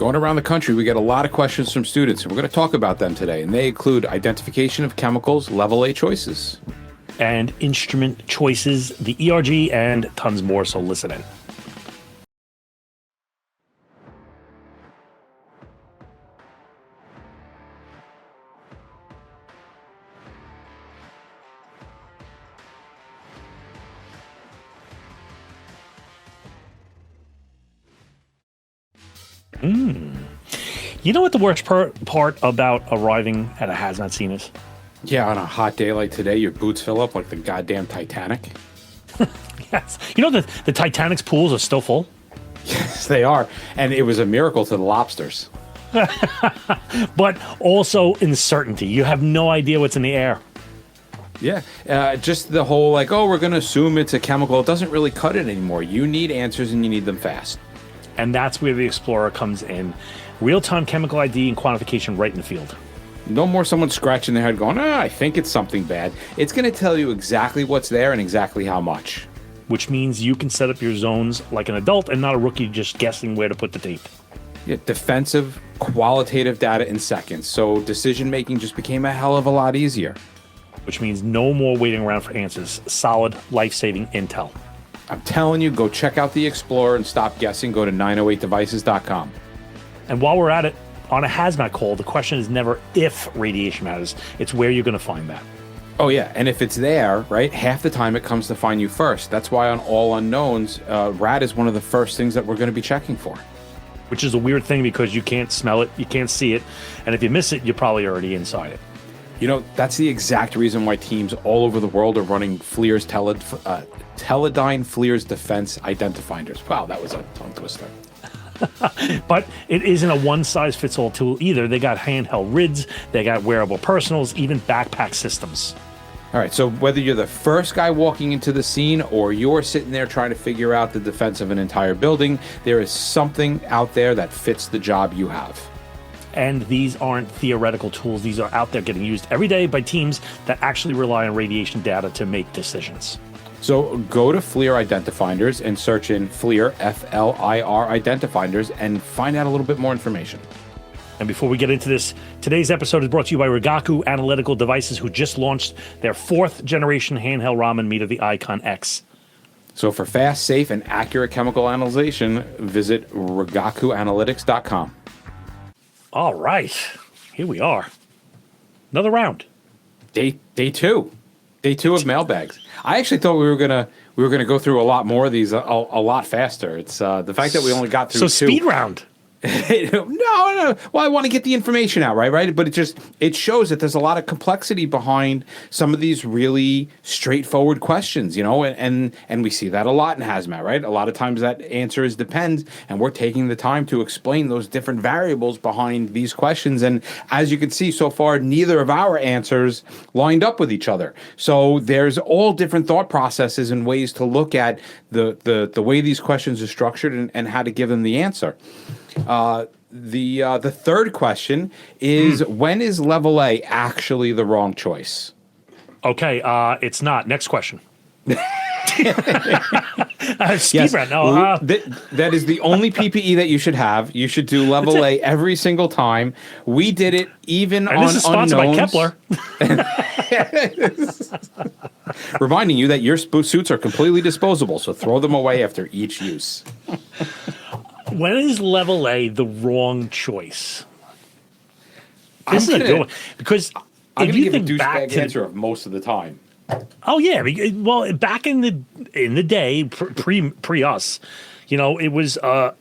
Going around the country, we get a lot of questions from students, and we're going to talk about them today. And they include identification of chemicals, level A choices, and instrument choices, the ERG, and tons more. So listen in. You know what the worst part about arriving at a hazmat scene is? Yeah, on a hot day like today, your boots fill up like the goddamn Titanic. Yes. You know the Titanic's pools are still full? Yes, they are. And it was a miracle to the lobsters. But also uncertainty. You have no idea what's in the air. Yeah, just the whole like, oh, we're going to assume it's a chemical. It doesn't really cut it anymore. You need answers and you need them fast. And that's where the Explorer comes in. Real-time chemical ID and quantification right in the field. No more someone scratching their head going, I think it's something bad. It's going to tell you exactly what's there and exactly how much. Which means you can set up your zones like an adult and not a rookie just guessing where to put the tape. Yeah, defensive, qualitative data in seconds. So decision-making just became a hell of a lot easier. Which means no more waiting around for answers. Solid, life-saving intel. I'm telling you, go check out the Explorer and stop guessing. Go to 908devices.com. And while we're at it, on a hazmat call, the question is never if radiation matters. It's where you're going to find that. Oh, yeah. And if it's there, right, half the time it comes to find you first. That's why on all unknowns, rad is one of the first things that we're going to be checking for. Which is a weird thing because you can't smell it, you can't see it, and if you miss it, you're probably already inside it. You know, that's the exact reason why teams all over the world are running Teledyne FLIR's defense identifinders. Wow, that was a tongue twister. But it isn't a one-size-fits-all tool either. They got handheld rids, they got wearable personals, even backpack systems. All right, so whether you're the first guy walking into the scene or you're sitting there trying to figure out the defense of an entire building, there is something out there that fits the job you have. And these aren't theoretical tools. These are out there getting used every day by teams that actually rely on radiation data to make decisions. So go to FLIR Identifinders and search in FLIR, F-L-I-R Identifinders, and find out a little bit more information. And before we get into this, today's episode is brought to you by Rigaku Analytical Devices, who just launched their 4th generation handheld Raman meter, the Icon X. So for fast, safe, and accurate chemical analyzation, visit rigakuanalytics.com. All right, here we are. Another round. Day two. Day 2 of mailbags. I actually thought we were gonna go through a lot more of these a lot faster. It's the fact that we only got through 2. So speed round. No. Well, I want to get the information out, right? But it shows that there's a lot of complexity behind some of these really straightforward questions, you know, and we see that a lot in hazmat, right? A lot of times that answer is depends, and we're taking the time to explain those different variables behind these questions. And as you can see so far, neither of our answers lined up with each other. So there's all different thought processes and ways to look at the way these questions are structured and how to give them the answer. The third question is, when is level A actually the wrong choice? Okay, it's not. Next question. Speed Yes, round. No, that is the only PPE that you should have. You should do level A every single time. We did it even and on this is sponsored unknowns. by Kepler. Reminding you that your suits are completely disposable, so throw them away after each use. When is level A the wrong choice? This is a good one. Because I'm if going you to give a think back douchebag to answer of most of the time. Oh yeah, well back in the day, pre us, you know, it was a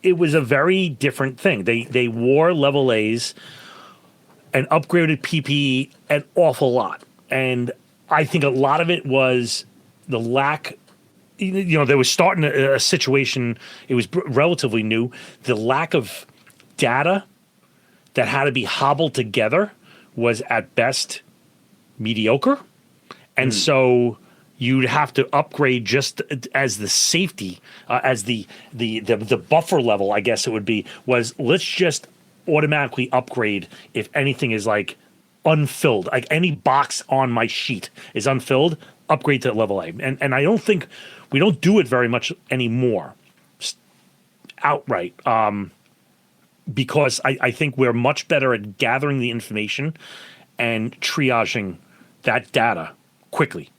very different thing. They wore level A's and upgraded PPE an awful lot, and I think a lot of it was the lack. You know, they were starting a situation. It was relatively new. The lack of data that had to be hobbled together was at best mediocre. And so you'd have to upgrade just as the safety, as the buffer level, I guess it would be, was let's just automatically upgrade if anything is like unfilled. Like any box on my sheet is unfilled, upgrade to level A. And I don't think, we don't do it very much anymore outright. because I think we're much better at gathering the information and triaging that data quickly.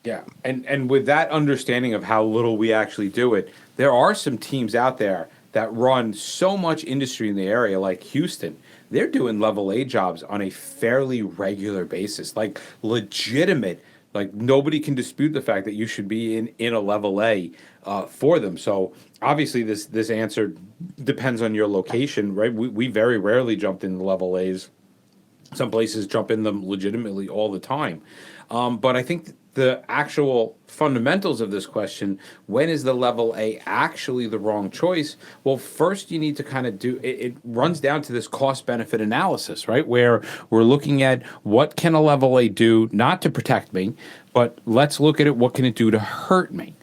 Yeah, and with that understanding of how little we actually do it, there are some teams out there that run so much industry in the area, like Houston. They're doing level A jobs on a fairly regular basis, like legitimate. Like nobody can dispute the fact that you should be in a level A for them. So obviously, this answer depends on your location, right? We very rarely jumped in the level A's. Some places jump in them legitimately all the time. But I think the actual fundamentals of this question, when is the level A actually the wrong choice? Well, first you need to kind of it runs down to this cost benefit analysis, right? Where we're looking at what can a level A do, not to protect me, but let's look at it, what can it do to hurt me?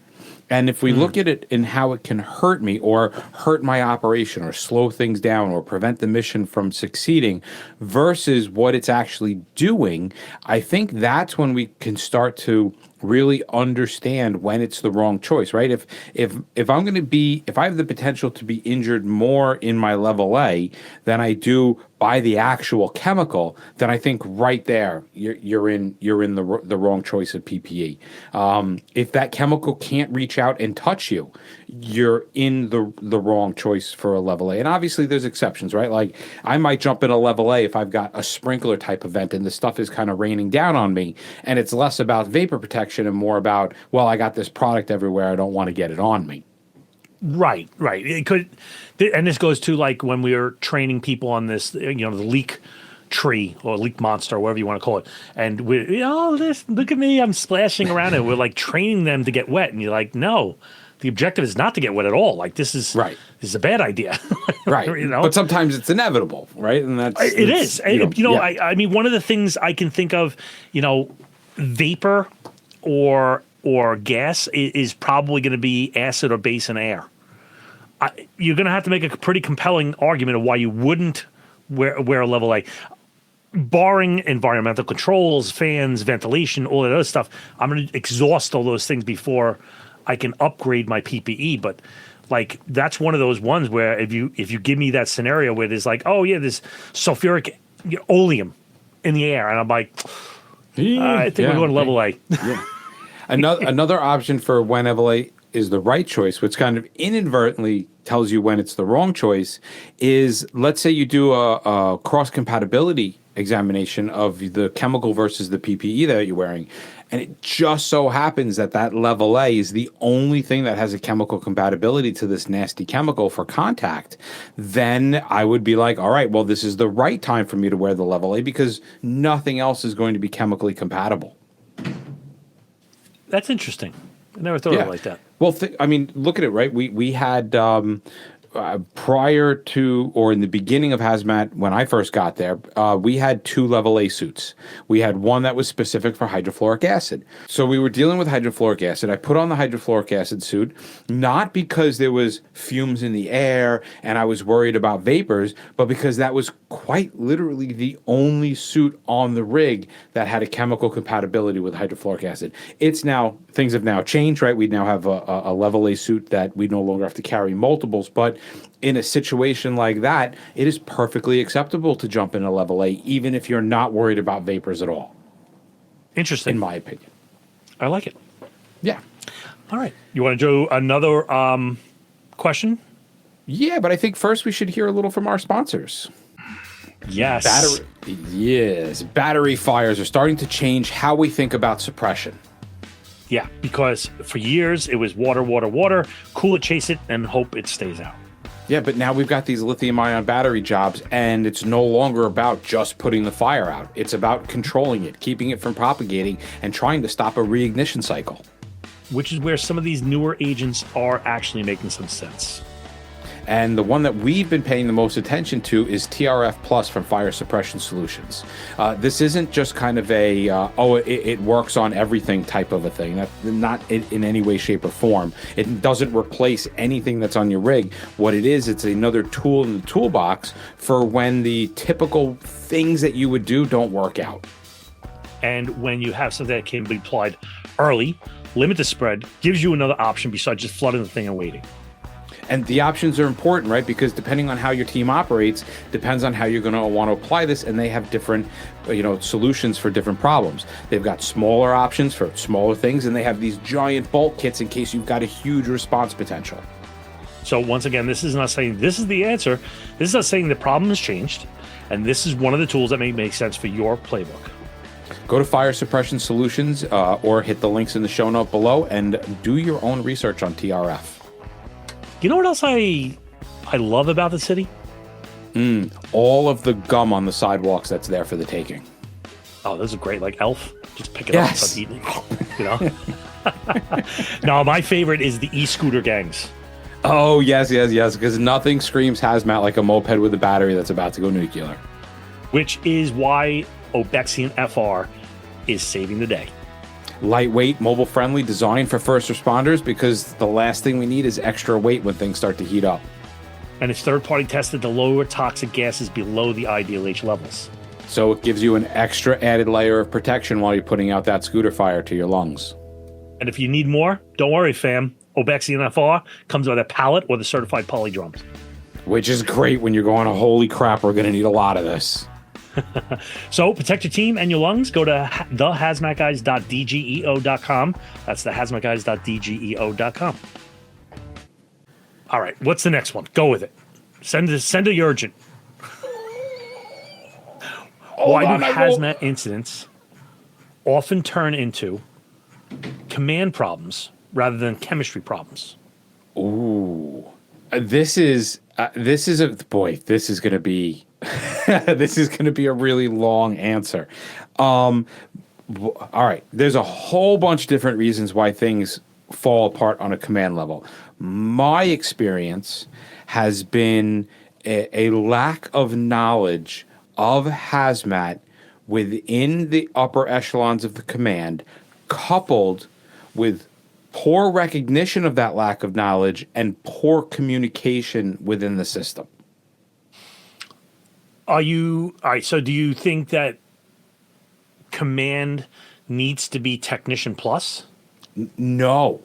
And if we look at it in how it can hurt me or hurt my operation or slow things down or prevent the mission from succeeding versus what it's actually doing, I think that's when we can start to really understand when it's the wrong choice, right? If I'm going to be, if I have the potential to be injured more in my level A than I do by the actual chemical, then I think right there you're in the wrong choice of PPE. If that chemical can't reach out and touch you, you're in the wrong choice for a level A. And obviously there's exceptions, right? Like I might jump in a level A if I've got a sprinkler type event and the stuff is kind of raining down on me, and it's less about vapor protection and more about, well, I got this product everywhere, I don't want to get it on me. Right. It could, and this goes to like when we were training people on this, the leak tree or leak monster, or whatever you want to call it. And look at me, I'm splashing around it. We're like training them to get wet. And you're like, no, the objective is not to get wet at all. Like this is a bad idea. Right. But sometimes it's inevitable, right? And it is. I mean, one of the things I can think of, vapor or gas is probably going to be acid or base and air. You're going to have to make a pretty compelling argument of why you wouldn't wear a level A. Barring environmental controls, fans, ventilation, all that other stuff, I'm going to exhaust all those things before I can upgrade my PPE. But like that's one of those ones where if you give me that scenario where there's like, oh yeah, there's sulfuric oleum in the air, and I'm like, I think we're going to level A. Yeah. Another option for when level A is the right choice, which kind of inadvertently tells you when it's the wrong choice, is let's say you do a cross-compatibility examination of the chemical versus the PPE that you're wearing, and it just so happens that level A is the only thing that has a chemical compatibility to this nasty chemical for contact, then I would be like, all right, well, this is the right time for me to wear the level A because nothing else is going to be chemically compatible. That's interesting. I never thought of it like that. Well, look at it, right? We had prior to or in the beginning of hazmat, when I first got there, we had 2 level A suits. We had one that was specific for hydrofluoric acid. So we were dealing with hydrofluoric acid. I put on the hydrofluoric acid suit, not because there was fumes in the air and I was worried about vapors, but because that was quite literally the only suit on the rig that had a chemical compatibility with hydrofluoric acid. Things have now changed, right? We now have a level A suit that we no longer have to carry multiples, but in a situation like that, it is perfectly acceptable to jump in a level A, even if you're not worried about vapors at all. Interesting. In my opinion. I like it. Yeah. All right. You want to do another question? Yeah, but I think first we should hear a little from our sponsors. Yes. Battery fires are starting to change how we think about suppression. Yeah, because for years it was water, cool it, chase it, and hope it stays out. Yeah, but now we've got these lithium-ion battery jobs, and it's no longer about just putting the fire out. It's about controlling it, keeping it from propagating, and trying to stop a reignition cycle. Which is where some of these newer agents are actually making some sense. And the one that we've been paying the most attention to is TRF Plus from Fire Suppression Solutions. This isn't just kind of it works on everything type of a thing. That's not in any way, shape, or form. It doesn't replace anything that's on your rig. What it is, it's another tool in the toolbox for when the typical things that you would do don't work out. And when you have something that can be applied early, limit the spread, gives you another option besides just flooding the thing and waiting. And the options are important, right? Because depending on how your team operates, depends on how you're going to want to apply this, and they have different, solutions for different problems. They've got smaller options for smaller things, and they have these giant bulk kits in case you've got a huge response potential. So once again, this is not saying this is the answer. This is not saying the problem has changed, and this is one of the tools that may make sense for your playbook. Go to Fire Suppression Solutions or hit the links in the show note below and do your own research on TRF. You know what else I love about the city? All of the gum on the sidewalks that's there for the taking. Oh, this is great. Like Elf. Just pick it up and start eating it. No, my favorite is the e-scooter gangs. Oh, yes, because nothing screams hazmat like a moped with a battery that's about to go nuclear. Which is why Obexian FR is saving the day. Lightweight, mobile-friendly, designed for first responders because the last thing we need is extra weight when things start to heat up. And it's third-party tested to lower toxic gases below the ideal H levels. So it gives you an extra added layer of protection while you're putting out that scooter fire to your lungs. And if you need more, don't worry, fam. Obexian FR comes with a pallet or the certified poly drums. Which is great when you're going, holy crap, we're going to need a lot of this. So protect your team and your lungs. Go to thehazmatguys.dgeo.com. That's thehazmatguys.dgeo.com. All right, what's the next one? Go with it. Send a urgent. Why do hazmat incidents often turn into command problems rather than chemistry problems? Ooh, this is going to be this is going to be a really long answer. All right, there's a whole bunch of different reasons why things fall apart on a command level. My experience has been a lack of knowledge of hazmat within the upper echelons of the command, coupled with poor recognition of that lack of knowledge and poor communication within the system. All right, so do you think that command needs to be technician plus? No,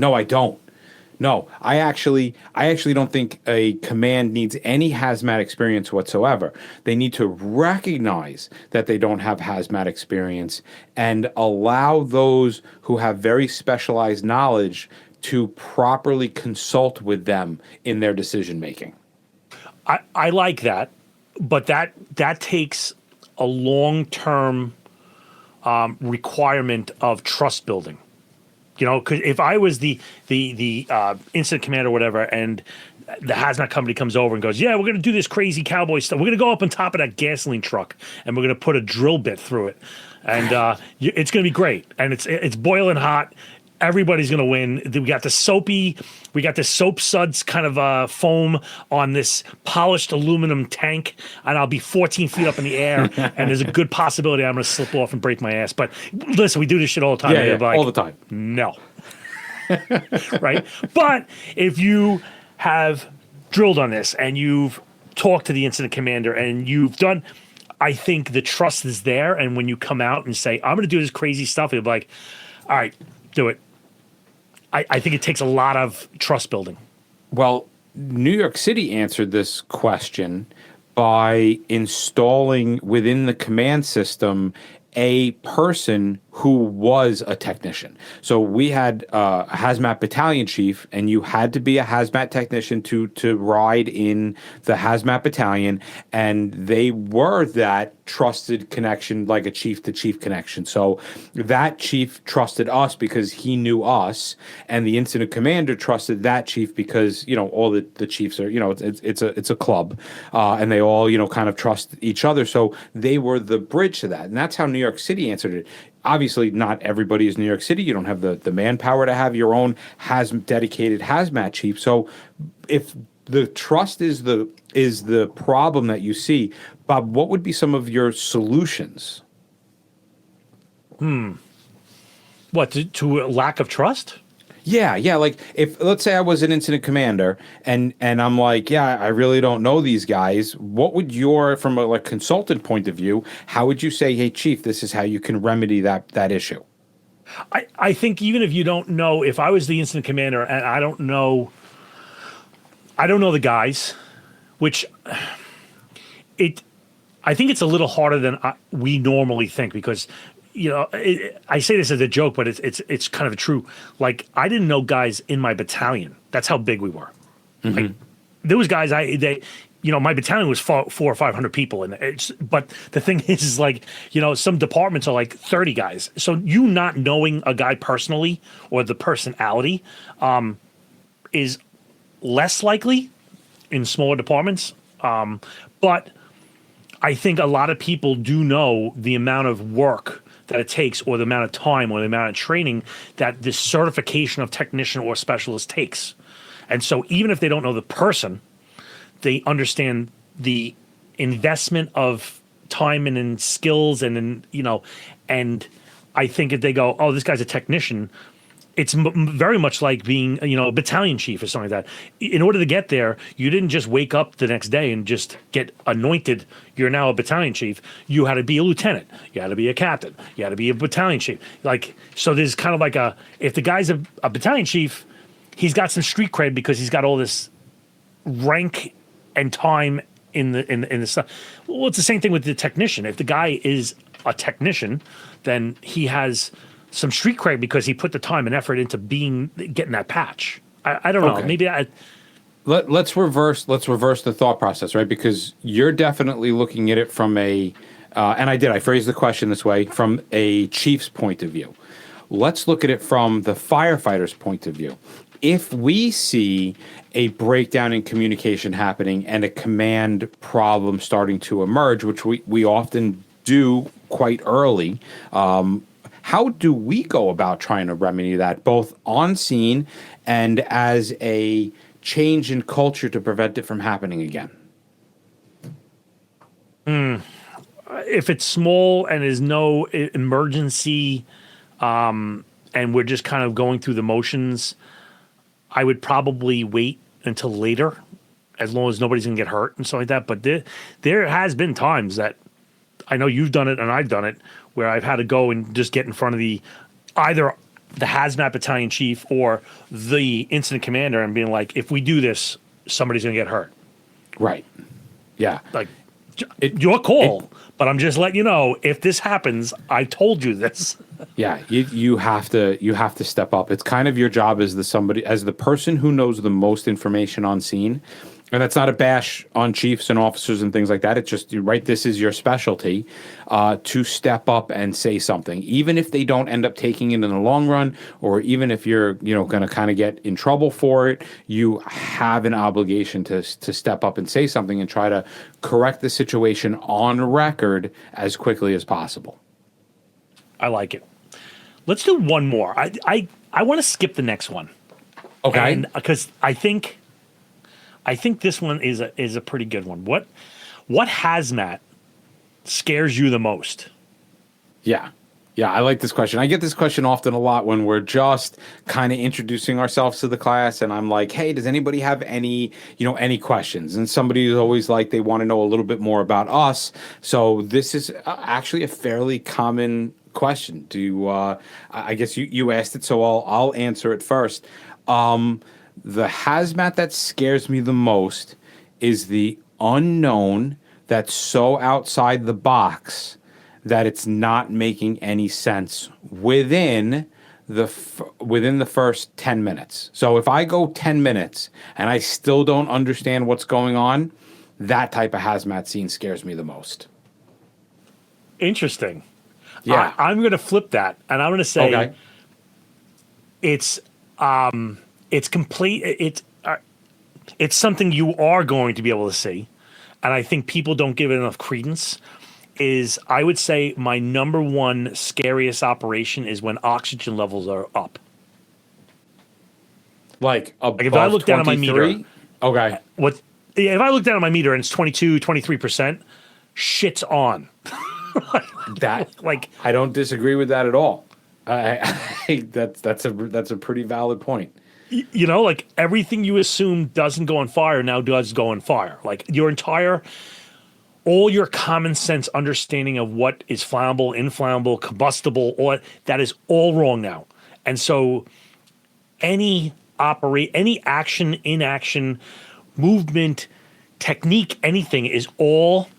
I don't. No, I actually don't think a command needs any hazmat experience whatsoever. They need to recognize that they don't have hazmat experience and allow those who have very specialized knowledge to properly consult with them in their decision making. I like that, but that takes a long-term requirement of trust building. Because if I was the incident commander or whatever, and the hazmat company comes over and goes, yeah, we're going to do this crazy cowboy stuff. We're going to go up on top of that gasoline truck, and we're going to put a drill bit through it. And it's going to be great. And it's boiling hot. Everybody's going to win. We got the soap suds kind of foam on this polished aluminum tank, and I'll be 14 feet up in the air, and there's a good possibility I'm going to slip off and break my ass. But listen, we do this shit all the time. Yeah, all the time. No. Right? But if you have drilled on this and you've talked to the incident commander and you've done, I think the trust is there. And when you come out and say, I'm going to do this crazy stuff, you'll be like, all right, do it. I think it takes a lot of trust building. Well, New York City answered this question by installing within the command system a person who was a technician. So we had a hazmat battalion chief, and you had to be a hazmat technician to ride in the hazmat battalion, and they were that trusted connection, like a chief to chief connection. So that chief trusted us because he knew us, and the incident commander trusted that chief because all the chiefs are it's a club, and they all kind of trust each other. So they were the bridge to that, and that's how New York City answered it. Obviously, not everybody is New York City. You don't have the manpower to have your own dedicated hazmat chief. So if the trust is the problem that you see, Bob, what would be some of your solutions? What, to a lack of trust? Yeah. Like if, let's say I was an incident commander and I'm like, yeah, I really don't know these guys. What would from a consultant point of view, how would you say, hey, chief, this is how you can remedy that issue? I think even if you don't know, if I was the incident commander and I don't know I don't know the guys, which I think it's a little harder than we normally think because, I say this as a joke, but it's kind of true. Like I didn't know guys in my battalion. That's how big we were. Mm-hmm. Like there was guys my battalion was 400 or 500 people, but the thing is like some departments are like 30 guys. So you not knowing a guy personally or the personality is less likely in smaller departments. But I think a lot of people do know the amount of work that it takes or the amount of time or the amount of training that this certification of technician or specialist takes. And so even if they don't know the person, they understand the investment of time and in skills and and I think if they go, oh, this guy's a technician, it's very much like being, a battalion chief or something like that. In order to get there, you didn't just wake up the next day and just get anointed. You're now a battalion chief. You had to be a lieutenant. You had to be a captain. You had to be a battalion chief. So there's kind of like if the guy's a battalion chief, he's got some street cred because he's got all this rank and time in the stuff. Well, it's the same thing with the technician. If the guy is a technician, then he has some street cred because he put the time and effort into getting that patch. I don't know. Okay. Maybe let's reverse the thought process, right? Because you're definitely looking at it from I phrased the question this way, from a chief's point of view. Let's look at it from the firefighter's point of view. If we see a breakdown in communication happening and a command problem starting to emerge, which we often do quite early, how do we go about trying to remedy that, both on scene and as a change in culture to prevent it from happening again? If it's small and there's no emergency, and we're just kind of going through the motions, I would probably wait until later, as long as nobody's going to get hurt and stuff like that. But there has been times that I know you've done it and I've done it, where I've had to go and just get in front of either the hazmat battalion chief or the incident commander and being like, if we do this, somebody's going to get hurt. Right. Yeah. Like, your call, but I'm just letting you know, if this happens, I told you this. Yeah, you have to step up. It's kind of your job as the person who knows the most information on scene. And that's not a bash on chiefs and officers and things like that. It's just, right, this is your specialty, to step up and say something. Even if they don't end up taking it in the long run, or even if you're going to kind of get in trouble for it, you have an obligation to step up and say something and try to correct the situation on record as quickly as possible. I like it. Let's do one more. I want to skip the next one. Okay. Because I think this one is a pretty good one. What hazmat scares you the most? Yeah, I like this question. I get this question often a lot when we're just kind of introducing ourselves to the class, and I'm like, "Hey, does anybody have any questions?" And somebody is always like, they want to know a little bit more about us. So this is actually a fairly common question. I guess you asked it, so I'll answer it first. The hazmat that scares me the most is the unknown that's so outside the box that it's not making any sense within the first 10 minutes. So if I go 10 minutes and I still don't understand what's going on, that type of hazmat scene scares me the most. Interesting. Yeah. I'm going to flip that, and I'm going to say, okay, it's complete. It's something you are going to be able to see, and I think people don't give it enough credence. I would say my number one scariest operation is when oxygen levels are up. Like if I look down at my meter, okay. If I look down at my meter and it's 23%, shit's on. I don't disagree with that at all. That's a pretty valid point. Everything you assume doesn't go on fire now does go on fire. Like all your common sense understanding of what is flammable, inflammable, combustible, that is all wrong now. And so any action, inaction, movement, technique, anything is all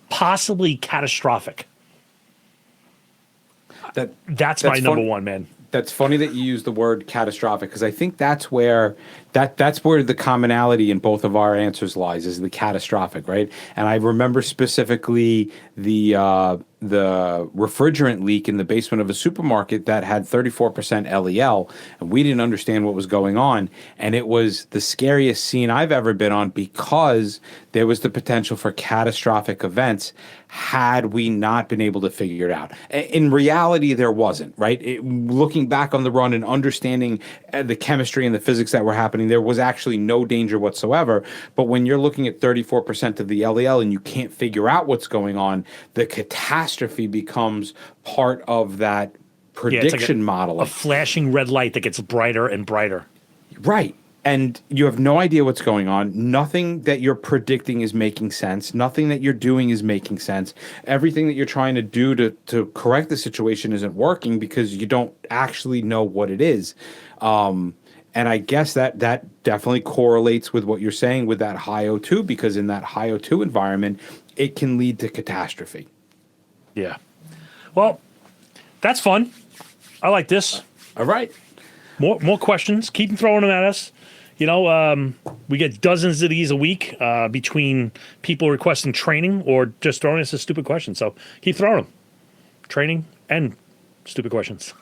possibly catastrophic. That's my number one, man. That's funny that you use the word catastrophic, because I think that's where the commonality in both of our answers lies, is the catastrophic, right? And I remember specifically the refrigerant leak in the basement of a supermarket that had 34% LEL, and we didn't understand what was going on. And it was the scariest scene I've ever been on, because there was the potential for catastrophic events had we not been able to figure it out. In reality, there wasn't, right? Looking back on the run and understanding the chemistry and the physics that were happening, there was actually no danger whatsoever. But when you're looking at 34% of the LEL and you can't figure out what's going on, the catastrophe becomes part of that prediction model. A flashing red light that gets brighter and brighter. Right. And you have no idea what's going on. Nothing that you're predicting is making sense. Nothing that you're doing is making sense. Everything that you're trying to do to correct the situation isn't working, because you don't actually know what it is. And I guess that definitely correlates with what you're saying with that high O2, because in that high O2 environment, it can lead to catastrophe. Yeah. Well, that's fun. I like this. All right. More questions. Keep throwing them at us. You know, we get dozens of these a week between people requesting training or just throwing us a stupid question. So keep throwing them. Training and stupid questions.